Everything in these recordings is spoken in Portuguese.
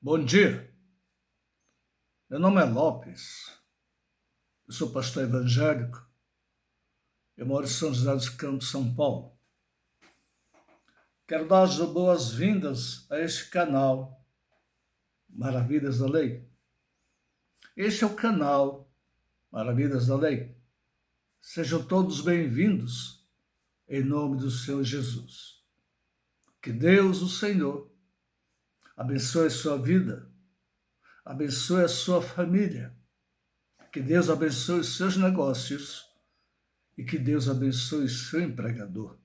Bom dia, meu nome é Lopes, eu sou pastor evangélico, eu moro em São José dos Campos, São Paulo. Quero dar as boas-vindas a este canal Maravilhas da Lei. Este é o canal Maravilhas da Lei. Sejam todos bem-vindos em nome do Senhor Jesus. Que Deus, o Senhor, abençoe a sua vida, abençoe a sua família, que Deus abençoe os seus negócios e que Deus abençoe o seu empregador.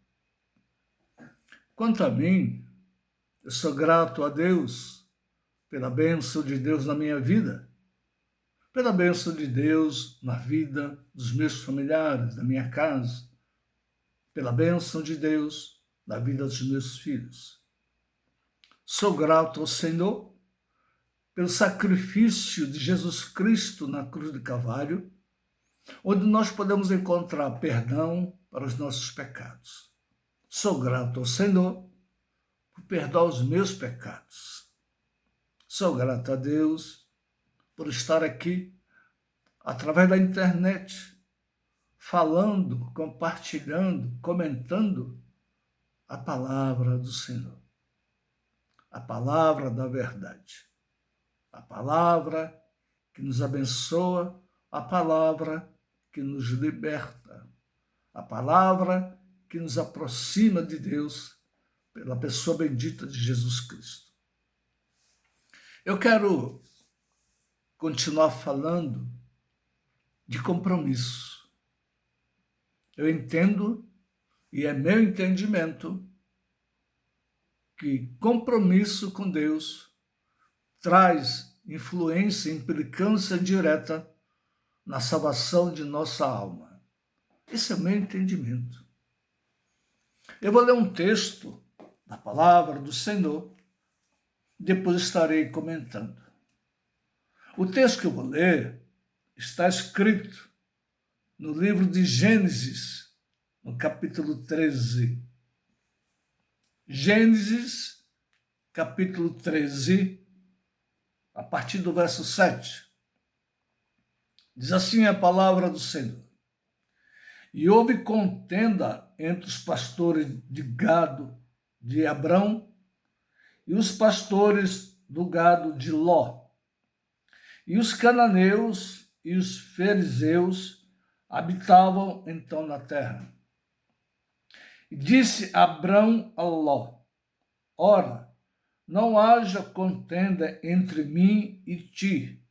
Quanto a mim, eu sou grato a Deus pela bênção de Deus na minha vida, pela bênção de Deus na vida dos meus familiares, da minha casa, pela bênção de Deus na vida dos meus filhos. Sou grato ao Senhor pelo sacrifício de Jesus Cristo na cruz do Calvário, onde nós podemos encontrar perdão para os nossos pecados. Sou grato ao Senhor por perdoar os meus pecados. Sou grato a Deus por estar aqui, através da internet, falando, compartilhando, comentando a palavra do Senhor. A palavra da verdade. A palavra que nos abençoa, a palavra que nos liberta. A palavra que nos aproxima de Deus pela pessoa bendita de Jesus Cristo. Eu quero continuar falando de compromisso. Eu entendo, e é meu entendimento, que compromisso com Deus traz influência, implicância direta na salvação de nossa alma. Esse é o meu entendimento. Eu vou ler um texto da palavra do Senhor, depois estarei comentando. O texto que eu vou ler está escrito no livro de Gênesis, no capítulo 13. Gênesis, capítulo 13, a partir do verso 7. Diz assim a palavra do Senhor. E houve contenda entre os pastores de gado de Abrão e os pastores do gado de Ló. E os cananeus e os fariseus habitavam então na terra. E disse Abrão a Ló: Ora, não haja contenda entre mim e ti,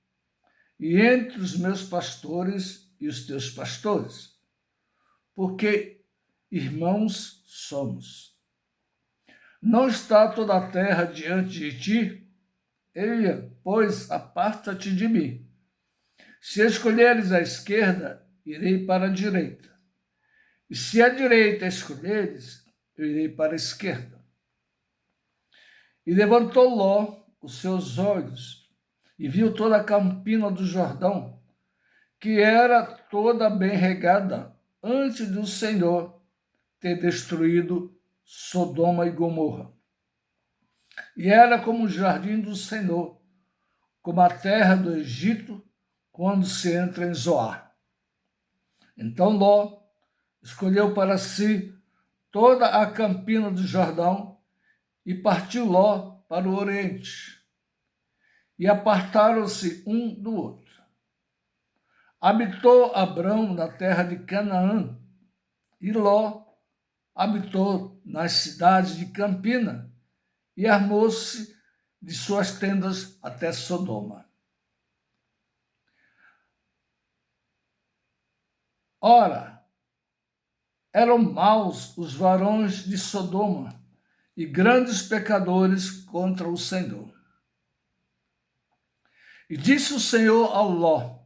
e entre os meus pastores e os teus pastores, porque irmãos somos. Não está toda a terra diante de ti? Eia, pois, aparta-te de mim. Se escolheres a esquerda, irei para a direita. E se a direita escolheres, eu irei para a esquerda. E levantou Ló os seus olhos e viu toda a campina do Jordão, que era toda bem regada, antes do Senhor ter destruído Sodoma e Gomorra. E era como o jardim do Senhor, como a terra do Egito, quando se entra em Zoar. Então Ló escolheu para si toda a campina do Jordão e partiu Ló para o oriente. E apartaram-se um do outro. Habitou Abrão na terra de Canaã, e Ló habitou nas cidades de Campina, e armou-se de suas tendas até Sodoma. Ora, eram maus os varões de Sodoma, e grandes pecadores contra o Senhor. E disse o Senhor ao Ló,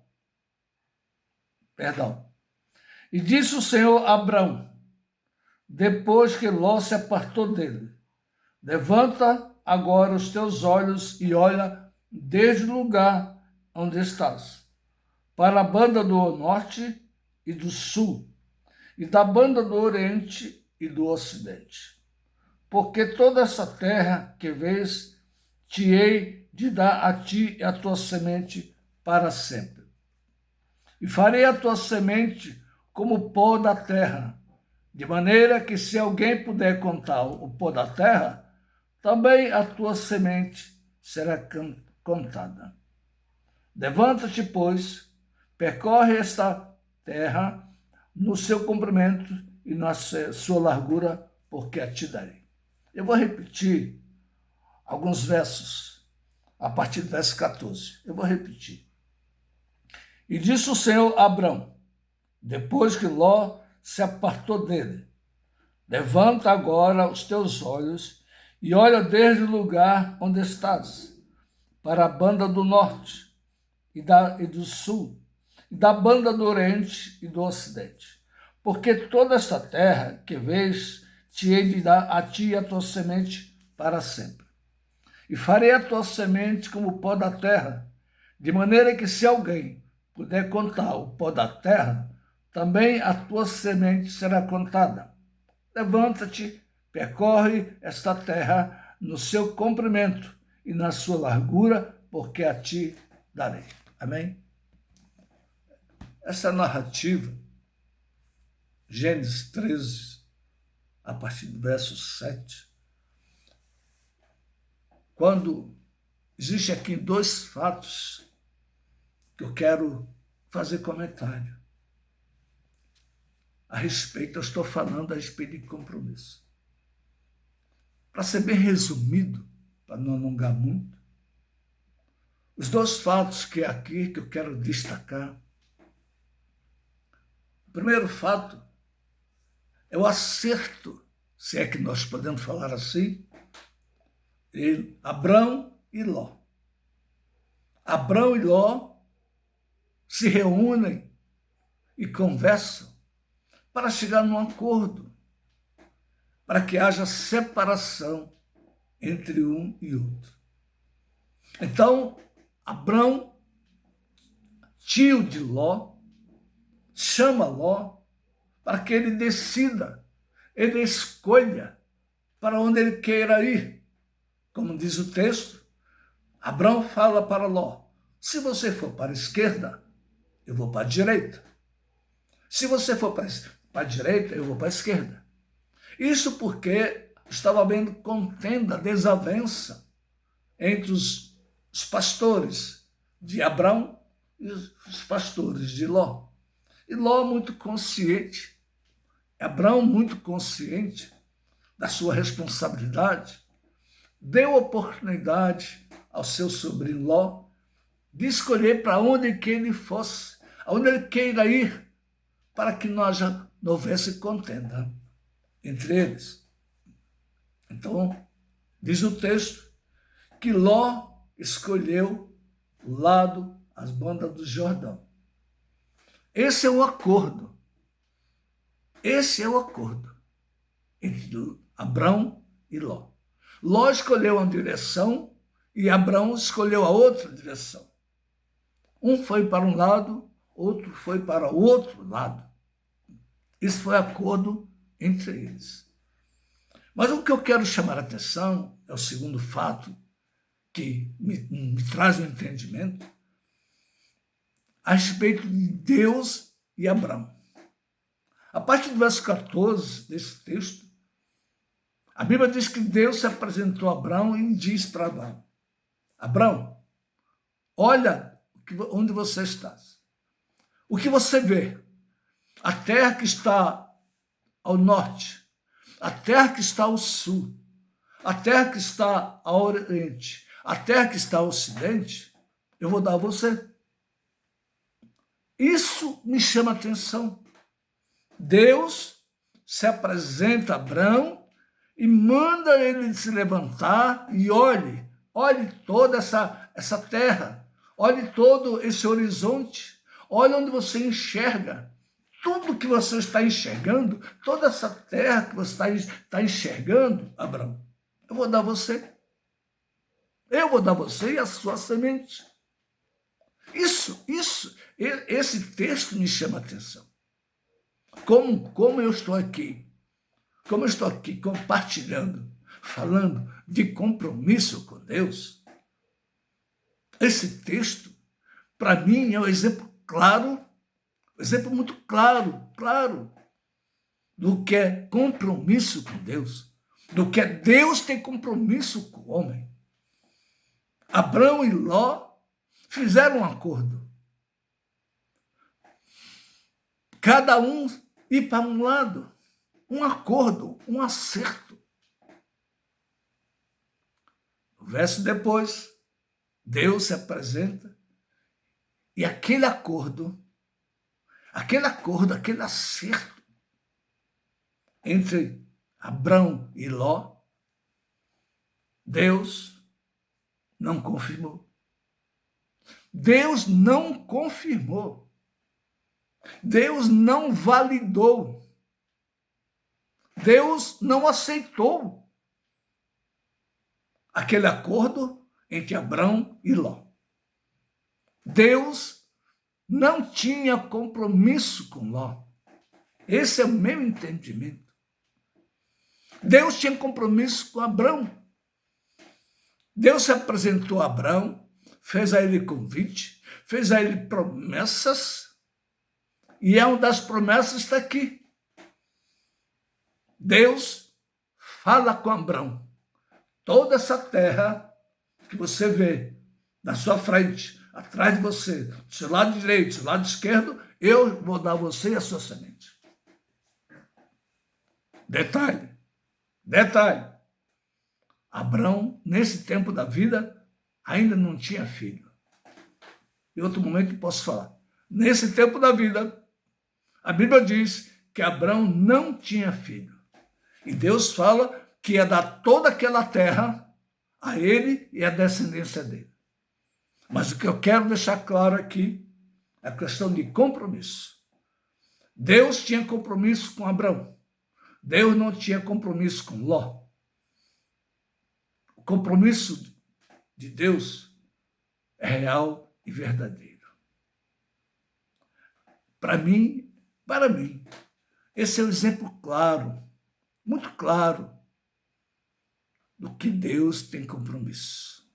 e disse o Senhor a Abrão, depois que Ló se apartou dele: levanta agora os teus olhos e olha desde o lugar onde estás, para a banda do norte e do sul, e da banda do oriente e do ocidente. Porque toda essa terra que vês te hei de dar a ti e a tua semente para sempre. E farei a tua semente como o pó da terra, de maneira que se alguém puder contar o pó da terra, também a tua semente será contada. Levanta-te, pois, percorre esta terra no seu comprimento e na sua largura, porque a te darei. Eu vou repetir alguns versos, a partir do verso 14. Eu vou repetir. E disse o Senhor a Abrão, depois que Ló se apartou dele: levanta agora os teus olhos e olha desde o lugar onde estás, para a banda do norte e do sul, e da banda do oriente e do ocidente. Porque toda esta terra que vês, te hei de dar a ti e a tua semente para sempre. E farei a tua semente como o pó da terra, de maneira que se alguém puder contar o pó da terra, também a tua semente será contada. Levanta-te, percorre esta terra no seu comprimento e na sua largura, porque a ti darei. Amém? Essa narrativa, Gênesis 13, a partir do verso 7, quando existe aqui dois fatos que eu quero fazer comentário a respeito, eu estou falando a respeito de compromisso. Para ser bem resumido, para não alongar muito, os dois fatos que é aqui que eu quero destacar. O primeiro fato é o acerto, se é que nós podemos falar assim, de Abrão e Ló. Abrão e Ló se reúnem e conversam para chegar num acordo, para que haja separação entre um e outro. Então, Abrão, tio de Ló, chama Ló para que ele decida, ele escolha para onde ele queira ir. Como diz o texto, Abrão fala para Ló: se você for para a esquerda, eu vou para a direita. Se você for para a direita, eu vou para a esquerda. Isso porque estava havendo contenda, desavença entre os pastores de Abrão e os pastores de Ló. E Ló muito consciente, Abrão muito consciente da sua responsabilidade, deu oportunidade ao seu sobrinho Ló de escolher para onde que ele fosse, aonde ele queira ir, para que não houvesse contenda entre eles. Então, diz o texto que Ló escolheu o lado, as bandas do Jordão. Esse é o acordo. Esse é o acordo entre Abrão e Ló. Ló escolheu uma direção e Abrão escolheu a outra direção. Um foi para um lado, outro foi para o outro lado. Isso foi acordo entre eles. Mas o que eu quero chamar a atenção é o segundo fato que me traz um entendimento a respeito de Deus e Abrão. A partir do verso 14 desse texto, a Bíblia diz que Deus se apresentou a Abrão e diz para Abrão: Abrão, olha onde você está. O que você vê? A terra que está ao norte, a terra que está ao sul, a terra que está ao oriente, a terra que está ao ocidente, eu vou dar a você. Isso me chama a atenção. Deus se apresenta a Abrão e manda ele se levantar e olhe toda essa terra, olhe todo esse horizonte, olhe onde você enxerga. Tudo que você está enxergando, toda essa terra que você está enxergando, Abrão, eu vou dar a você. Eu vou dar a você e a sua semente. Esse texto me chama a atenção. Como eu estou aqui compartilhando, falando de compromisso com Deus. Deus. Esse texto, para mim, é um exemplo claro, um exemplo muito claro, do que é compromisso com Deus, do que é Deus ter compromisso com o homem. Abrão e Ló fizeram um acordo. Cada um ir para um lado, um acordo, um acerto. No verso depois, Deus se apresenta e aquele acordo, aquele acerto entre Abrão e Ló, Deus não confirmou. Deus não confirmou. Deus não validou. Deus não aceitou aquele acordo entre Abrão e Ló. Deus não tinha compromisso com Ló. Esse é o meu entendimento. Deus tinha compromisso com Abrão. Deus se apresentou a Abrão, fez a ele convite, fez a ele promessas, e uma das promessas está aqui. Deus fala com Abrão: toda essa terra que você vê na sua frente, atrás de você, do seu lado direito, do seu lado esquerdo, eu vou dar a você e a sua semente. Detalhe. Abrão, nesse tempo da vida, ainda não tinha filho. Em outro momento eu posso falar. Nesse tempo da vida, a Bíblia diz que Abrão não tinha filho. E Deus fala que ia dar toda aquela terra a ele e a descendência dele. Mas o que eu quero deixar claro aqui é a questão de compromisso. Deus tinha compromisso com Abrão. Deus não tinha compromisso com Ló. O compromisso de Deus é real e verdadeiro. Para mim, esse é um exemplo claro, muito claro, do que Deus tem compromisso.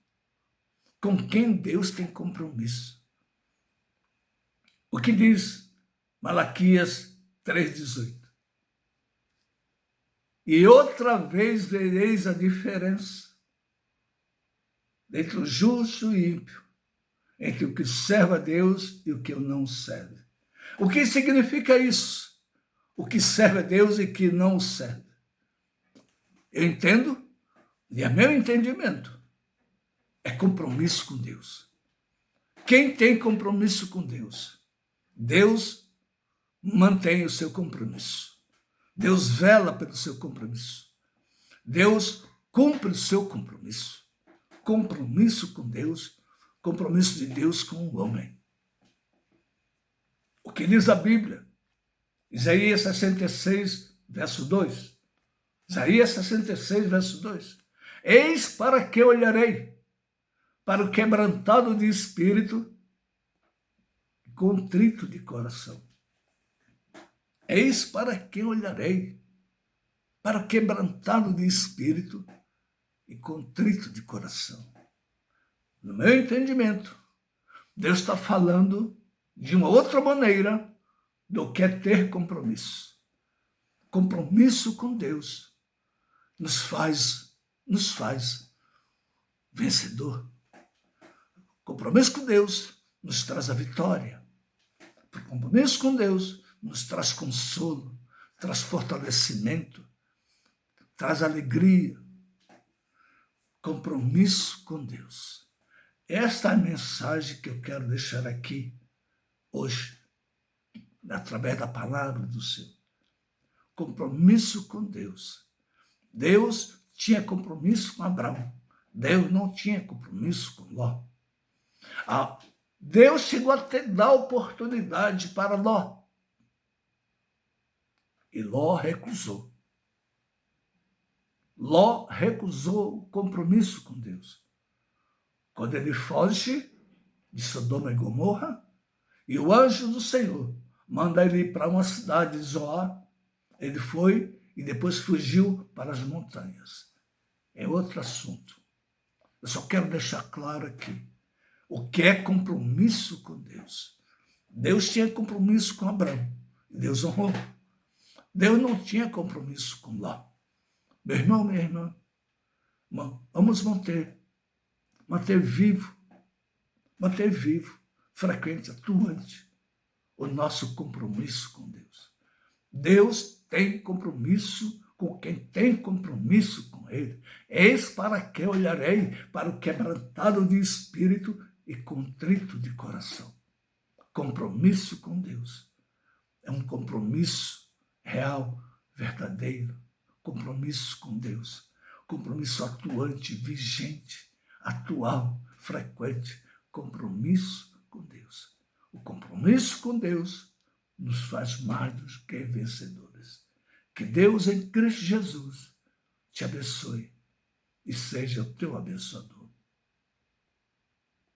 Com quem Deus tem compromisso. O que diz Malaquias 3,18? E outra vez vereis a diferença entre o justo e o ímpio, entre o que serve a Deus e o que não serve. O que significa isso? O que serve a Deus e o que não serve. Eu entendo, e é meu entendimento, é compromisso com Deus. Quem tem compromisso com Deus, Deus mantém o seu compromisso. Deus vela pelo seu compromisso. Deus cumpre o seu compromisso. Compromisso com Deus, compromisso de Deus com o homem. O que diz a Bíblia? Isaías 66, verso 2. Isaías 66, verso 2. Eis para que olharei, para o quebrantado de espírito e contrito de coração. Eis para que olharei, para o quebrantado de espírito e contrito de coração. No meu entendimento, Deus está falando de uma outra maneira do que é ter compromisso. Compromisso com Deus nos faz vencedor. Compromisso com Deus nos traz a vitória. Compromisso com Deus nos traz consolo, traz fortalecimento, traz alegria. Compromisso com Deus. Esta é a mensagem que eu quero deixar aqui hoje, através da palavra do Senhor. Compromisso com Deus. Deus tinha compromisso com Abraão. Deus não tinha compromisso com Ló. Deus chegou a dar oportunidade para Ló. E Ló recusou. Ló recusou o compromisso com Deus. Quando ele foge de Sodoma e Gomorra, e o anjo do Senhor manda ele ir para uma cidade de Zoar, ele foi e depois fugiu para as montanhas. É outro assunto. Eu só quero deixar claro aqui o que é compromisso com Deus. Deus tinha compromisso com Abraão, e Deus honrou. Deus não tinha compromisso com Ló. Meu irmão, minha irmã, vamos manter vivo, frequente, atuante, o nosso compromisso com Deus. Deus tem compromisso com quem tem compromisso com Ele. Eis para que olharei para o quebrantado de espírito e contrito de coração. Compromisso com Deus é um compromisso real, verdadeiro, compromisso com Deus, compromisso atuante, vigente, atual, frequente, compromisso com Deus. O compromisso com Deus nos faz mais do que vencedores. Que Deus em Cristo Jesus te abençoe e seja o teu abençoador.